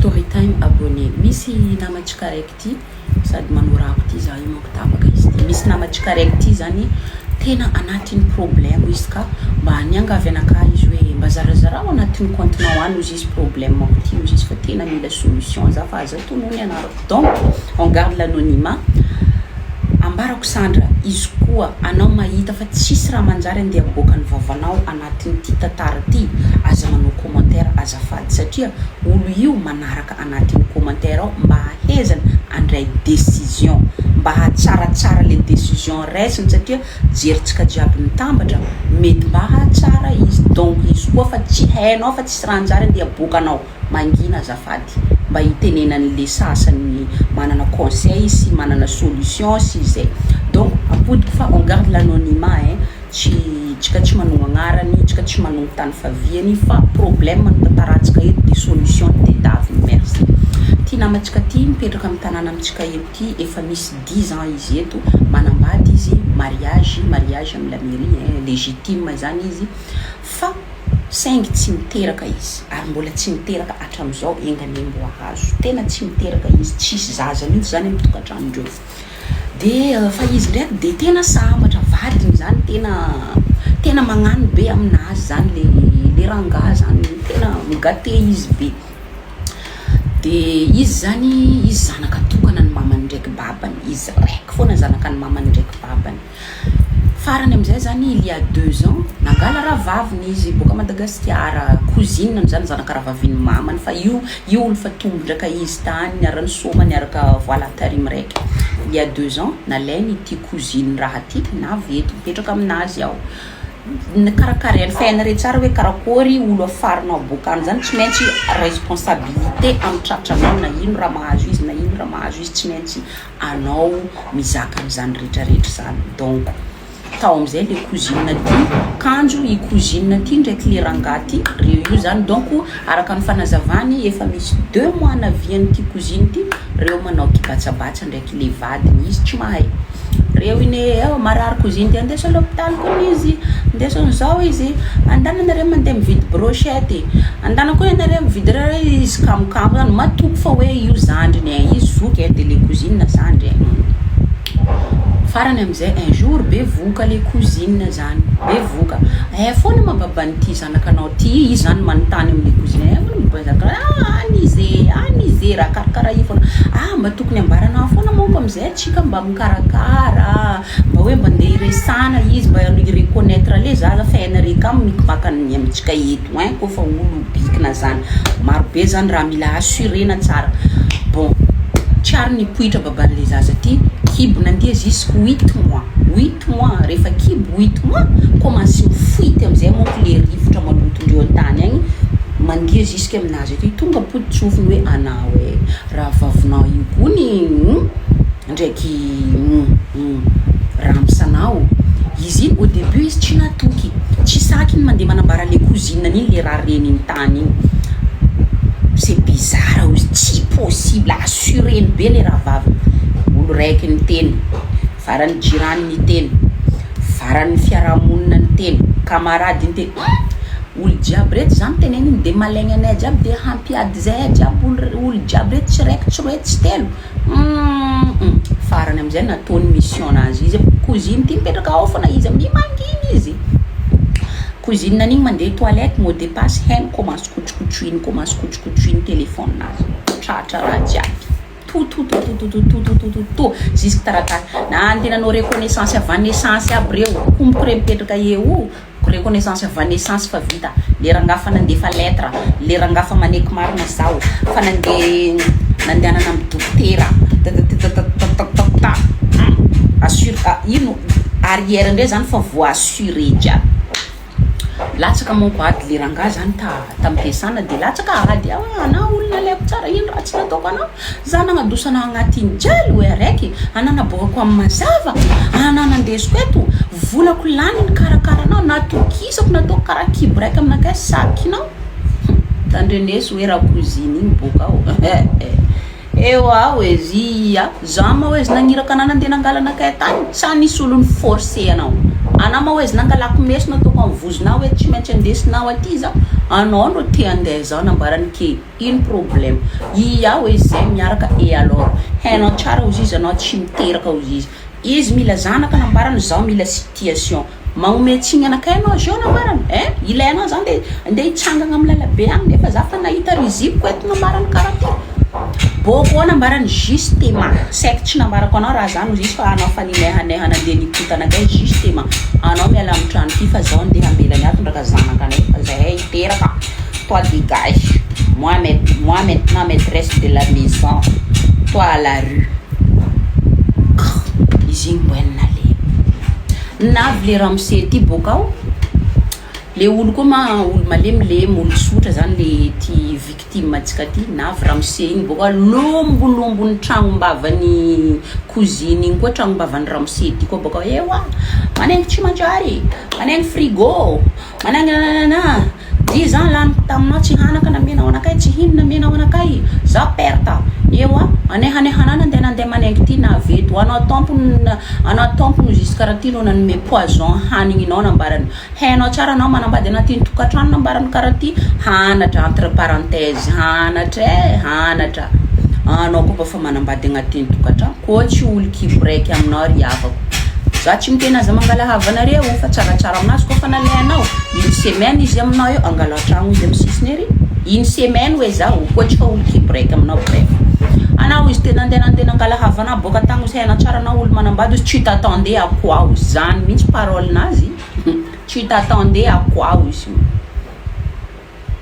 Storytime abonné. Misy namatsika raiky ty sady manorako ty za io manko tapaka izy ty. Misy namatsika raiky ty zany tena anatin'ny problème izy ka mba niangavy anaka izy hoe mba zarazarao anatin'ny comptenao any ozy izy problème manko ty ozy izy fa tena mila solution za fa aza tonony anarako. Donc on garde l'anonymat. Ambarako Sandra, izy koa anao mahita fa tsisy raha manjary andeha aboaka ny vavanao anatin'ny ty tantara ty, aza manao commentaire azafady satria olo io manaraka anatin'ny commentaire ao mba hahezana andray décision, mba hatsaratsara le décision raisiny satria jerintsika jiaby nitambatra mety mba hatsara izy. Donc izy koa fa tsy hainao fa tsisy raha manjary andeha aboaka anao, mangina azafady mba hitenenan'le sasany manana conseil sy manana solution sy zay. Donc apodiko fa on garde l'anonymat tsika tsy manogno agnarany, tsika tsy manogno tany faviany fa problème manotantaratsika eto de solution tedaviny. Merci. Ty namatsika ty mipetraka amin'ny tanàna amitsika eto ty efa misy 10 ans izy eto manambady izy mariage amin'ny la mairie légitime zany izy fa saingy tsy miteraka izy ary mbola tsy miteraka hatramizao engany mbo ahazo tena tsy miteraka izy tsisy zaza mihitsy zany amin'ny tokantrano-dreo de fa izy ndraiky de tena sambatra vadiny zany tena magnano be aminazy zany le ranga zany tena migate izy be de izy zany izy zanaka tokana ny mamany ndraiky babany, izy raiky foana zanaka ny mamany ndraiky babany. Farany amizay zany il y a 2 ans nangala raha vaviny izy boka Madagasikara, cousine zany zanaka raha vavin'ny mamany fa io olo fa tombodraka izy tany niarany soma niaraka voilà tarimy raiky. Il y a 2 ans nalainy ity cousine raha ty navy eto mipetraka aminazy ao nikarakarainy faina re tsara hoe karakory olo afarinao bokany zany tsy maintsy responsabilité amin'ny tratranao na ino raha mahazo izy na ino raha mahazo izy tsy maintsy anao mizaka am'zany rehetrarehetra zany. Donc tao amizay le cousine ty kanjo i cousine ty ndraiky le ranga ty reo io zany. Donc araka ny fanazavany efa misy 2 mois navian'ty cousine ty reo manao kibatsabatsa ndraiky le vadiny izy tsy mahay reo ine marary cousine ty andesa l'hôpital kony izy ndesany zao izy andananareo mandeha mividy brochette andana koa ianareo mividy raha izy kamokamo zany matoko fa hoe io zandriny izy zoky de le cousine zandry farany amizay un jour be voka le cousine zany be voka foana mababan'ty zanakanao ty izy zany manontany amin'ny cousine anize raha karakara io foana mba tokony ambaranao foana monko amizay tsika mba mikarakara mba hoe mba ndeha iresana izy mba ireconnaître le zaza fa ianareka mikivakany amitsika eto kofa olo bikina zany marobe zany raha mila assurena tsara. Bon tsary nipoitra baban'le zaza ty kibo nandeha jusqu'à 8 mois rehefa kibo 8 mois commence mifoity amizay monko le rivotra malotondreo antany agny mandeha jusqu'à aminazy ty tonga poditsofiny hoe anao raha vavinao io kony ndraiky ramsanao izy au début izy tsy natoky tsy sakiny mandeha manambara le cousine iny le raha reniny tany iny. C'est bizarre ozy tsy possible assureny be le raha vaviny. Olo raiky ny teny farany jirany ny teny farany fiarahamonina ny teny camarade ny teny olo jiaby reto zany teneniny de malaigny anay jiaby de hampiady zay jiaby olo jiaby reto tsy raiky tsy roe tsy telo farany amizay nataony mission nazy izy cousine ty mipetraka ao foana izy amin'ny manginy izy cousine an'igny mandeha toilette mot de passe hainy commence kotrikotroiny téléphone nazy tratra raha jiaby tout jusque taratasy na antenanao reconnaissance avant naissance aby reo kompre mipetraka eo reconnaissance avant naissance fa vita le rangafa nandefa lettre le rangafa maneky marina zao fa nandehanana amin'ny dokotera assure ino arrière ndray zany fa voa assuré jiaby latsaka monko ady le ranga zany tampiasana de latsaka ady anao olona leko tsara ino raha tsy nataoko anao za nagnadosana agnatiny jaly hoe araiky ananaboakako amin'ny mazava nanandesiko eto volako laniny karakaranao natokisako nataoko karaha kibo raiky aminakay sakinao tandrenesy hoe raha cousine igny boka ao eo ao izy zama hoe izy nagniraka anao nandeha nangalanakay tany sa nisy olo ny forcé anao anao ma hoe izy nangalako meso nataoko amin'ny vozonao hoe tsy maintsy andesinao aty za anao no te andeha zao nambarany ke ino problème ia hoe zay miaraka et alors hainao tsara ozy izy anao tsy miteraka ozy izy mila zanaka nambarany zao mila situation magnome tsiny anakay anao zao nambarany ilainao zany le andeha hitsangana amin'ny lalabe agny nefa za fa nahita rizipoko eto nambarany karaha ty boko nambarany justement saika tsy nambarako anao raha zany ozy izy fa anao fa nilehaneha nandeha nikotanakay justement anao miala amin'ny trano ty fa zao andeha ambelany ato ndraka zanaka anay fa zahay hiteraka toi dégage moi maintenant maîtresse de la maison toi à la rue izy igny mbo nale navy le ramose ty bokao le olo koa olo malemilemy olo sotra zany le ty victime atsika ty navy ramose igny boka lombolombony tragnombavany cousine igny koa tragnombavany ramose ty koa boka ewa manengy tsy manjary manengy frigo manengy nanana 10 ans laniko taminao tsy hanaka namenao anakay tsy hino namenao anakay za perta ewa anehanehanana andeha manengy ty naveto anao tompony jusqu'à karaha ty no nanome poison hanigninao nambarany hainao tsara anao manambady anatin'ny tokantrano nambarany karaha ty hanatra entre parenthèse hanatra anao koa mba fa manambady anatin'ny tokantrano koa tsy olo kibraiky aminao ry avako za tsy mitena aza mangala havanareo fa tsaratsara aminazy koa fa nalainao une semaine izy aminao eo angala tragno izy amin'ny sisiny ery une semaine hoe zaho koa tsy fa olo kibraiky aminao bref anao izy tena andeha angala havana boka tagno izy haina tsara anao olo manambady izy tsy t'attendais à quoi zany mihitsy parole nazy tsy t'attendais à quoi izy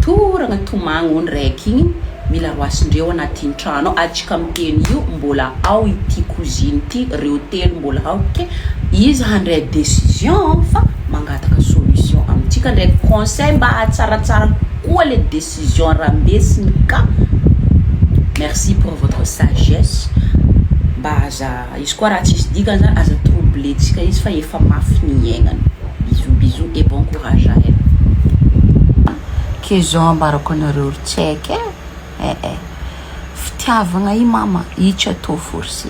toragna tomagny ony raiky igny mila roasindreo anatin'ny trano atsika miteny io mbola ao ity cousine ty reo telo mbola ao ke izy handray décision fa mangataka solution amitsika ndraiky conseil mba tsaratsara koa le décision rambesiny ka merci pour votre sagesse mba aza izy koa raha tsisy dikany zany aza troublé tsika izy fa efa mafy ny aignany bisous et bon courage à elle ke zao ambarako anareo tsaiky fitiavagna i mama i tsy atao forcé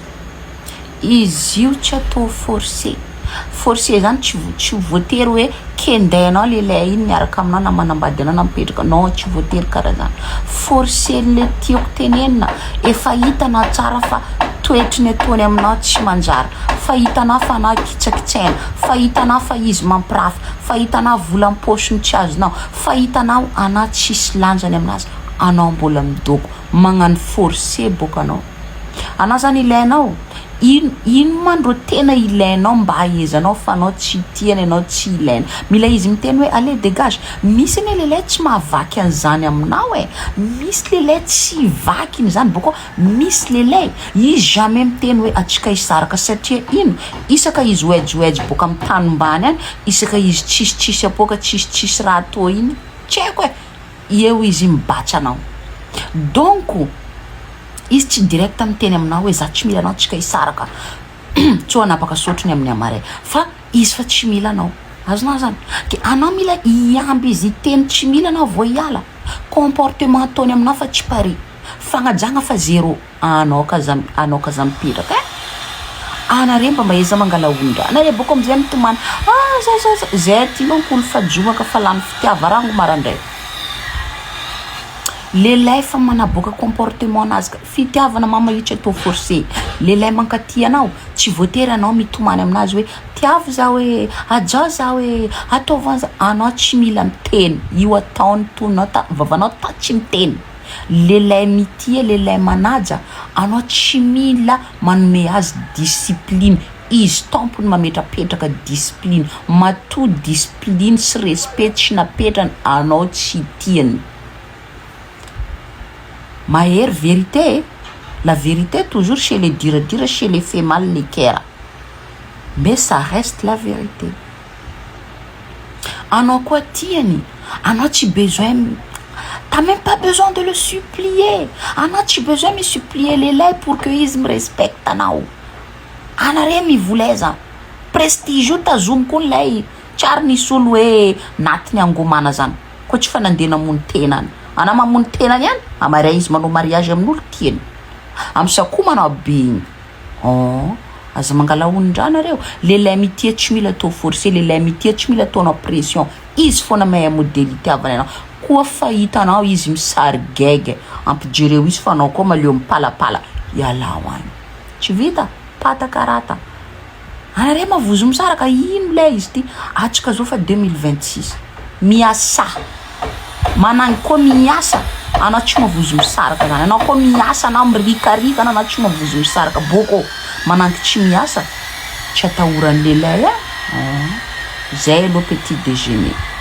izy io tsy atao forcé zany tsy voatery hoe kendainao lelay iny miaraka aminao na manambady anao na mipetraka non tsy voatery karaha zany forcé le tiako tenenina efa hitanao tsara fa toetriny ataony aminao tsy manjary fa hitanao fa anao kitsakitsaina fa hitanao fa izy mampirafy fa hitanao vola am-pochiny tsy azonao fa hitanao anao tsisy lanjany aminazy anao mbola midoko magnano forcé boka anao zany ilainao ino mandro tena ilainao mba aezanao fa anao tsy tiany anao tsy ilaina mila izy miteny hoe allez dégage misy ny lelay tsy mahavaky an'izany aminao misy lelay tsy vakiny zany boko misy lelay izy jamais miteny hoe atsika isaraka satria ino isaka izy wedge boka amin'ny tany mbany any isaka izy tsisy apoka tsisy raha to iny tsy haiko eo izy mibatsa anao donc izy tsy direct miteny aminao hoe za tsy mila anao tsika isaraka tsy anapaka sotriny amin'ny amaray fa izy fa tsy mila anao azonao zany ke anao mila iamby izy teny tsy mila anao vo iala comportement ataony aminao fa tsy pare fagnajagna fa zéro anao kaza mipetraka anare mba eza mangala ondra anare boko amizay mitomany zay ty mankolo fajomaka fa lany fitiava rango marandray lelay fa manaboaka comportement nazy fitiavana mama io tsy atao forcé lelay mankaty anao tsy voatery anao mitomany aminazy hoe tiavo za hoe aja za hoe ataovanza anao tsy mila miteny io ataony tonao vavanao ta tsy miteny lelay mitia lelay manaja anao tsy mila manome azy discipline izy tompony mametrapetraka discipline mato discipline sy respect tsy napetrany anao tsy tiany mahery vérité la vérité toujours chez les durs chez les fait mal les cœurs mais ça reste la vérité anao koa tiany anao tsy besoin t'as même pas besoin de le supplier anao tsy besoin me supplier lelay pour que izy me respecte anao anare mivolaza prestige io tazomy koa lay tsary nisy olo hoe natiny angomana zany koa tsy fa nandeha namony tenany ana mamony tenany any amaray izy manao mariage amin'olo tiany am'sako manao be igny aza mangala ondrana lelay mitia tsy mila atao forcé lelay mitia tsy mila ataonao pression izy foana mahay modèle itiavana anao koa fahitanao izy misarigege ampijereo izy fa anao koa maleo mipalapala ialao any tsy vita patakarata anare mavozo misaraka ino le izy ty atsika zao fa 2026 miasa managny koa miasa anao tsy mavozo misaraka zany anao koa miasa anao mirikarika anao tsy mavozo misaraka boko managny tsy miasa tsy atahoran'ny lehilahy zay aloha petit déjeuner